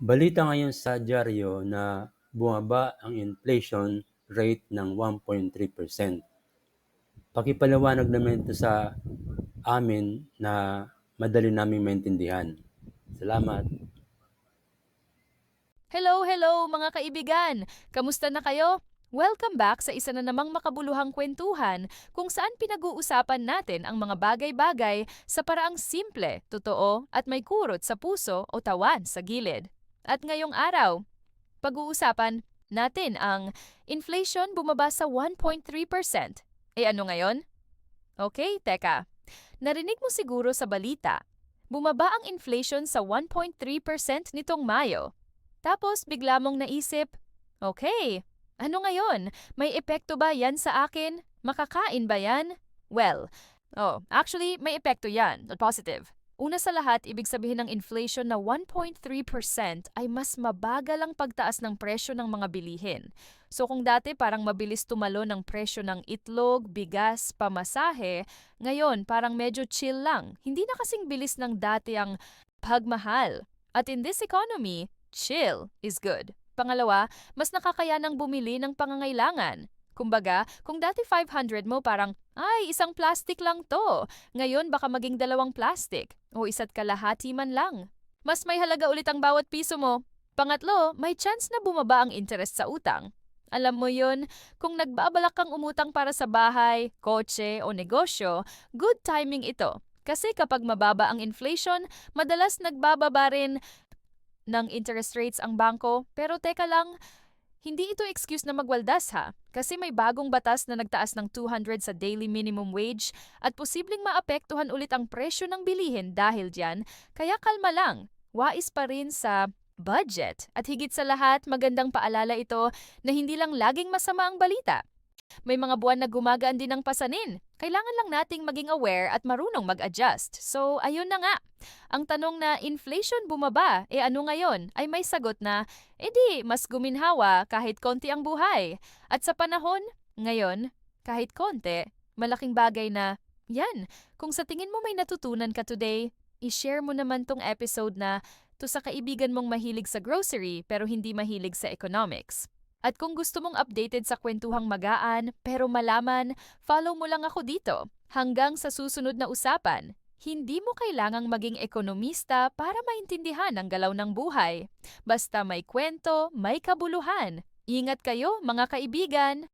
Balita ngayon sa dyaryo na bumaba ang inflation rate ng 1.3%. Pakipaliwanag naman ito sa amin na madali naming maintindihan. Salamat. Hello mga kaibigan! Kamusta na kayo? Welcome back sa isa na namang makabuluhang kwentuhan kung saan pinag-uusapan natin ang mga bagay-bagay sa paraang simple, totoo at may kurot sa puso o tawan sa gilid. At ngayong araw, pag-uusapan natin ang inflation bumaba sa 1.3%. Ano ngayon? Okay, teka. Narinig mo siguro sa balita, bumaba ang inflation sa 1.3% nitong Mayo. Tapos bigla mong naisip, okay, ano ngayon? May epekto ba yan sa akin? Makakain ba yan? Well, actually may epekto yan, positive. Una sa lahat, ibig sabihin ng inflation na 1.3% ay mas mabagal ang pagtaas ng presyo ng mga bilihin. So kung dati parang mabilis tumalo ng presyo ng itlog, bigas, pamasahe, ngayon parang medyo chill lang. Hindi na kasing bilis ng dati ang pagmahal. At in this economy, chill is good. Pangalawa, mas nakakayanang bumili ng pangangailangan. Kumbaga, kung dati 500 mo parang, ay, isang plastic lang to. Ngayon baka maging 2 plastic o isa't kalahati man lang. Mas may halaga ulit ang bawat piso mo. Pangatlo, may chance na bumaba ang interest sa utang. Alam mo yun, kung nagbabalak kang umutang para sa bahay, kotse o negosyo, good timing ito. Kasi kapag mababa ang inflation, madalas nagbababa rin ng interest rates ang bangko. Pero teka lang, hindi ito excuse na magwaldas ha, kasi may bagong batas na nagtaas ng 200 sa daily minimum wage at posibleng maapektuhan ulit ang presyo ng bilihin dahil diyan, kaya kalma lang, wais pa rin sa budget. At higit sa lahat, magandang paalala ito na hindi lang laging masama ang balita. May mga buwan na gumagaan din ang pasanin. Kailangan lang nating maging aware at marunong mag-adjust. So, ayun na nga. Ang tanong na inflation bumaba, ano ngayon, ay may sagot na, edi mas guminhawa kahit konti ang buhay. At sa panahon, ngayon, kahit konti, malaking bagay na, yan, kung sa tingin mo may natutunan ka today, i-share mo naman tong episode na to sa kaibigan mong mahilig sa grocery pero hindi mahilig sa economics. At kung gusto mong updated sa kwentuhang magaan pero malaman, follow mo lang ako dito. Hanggang sa susunod na usapan, hindi mo kailangang maging ekonomista para maintindihan ang galaw ng buhay. Basta may kwento, may kabuluhan. Ingat kayo mga kaibigan!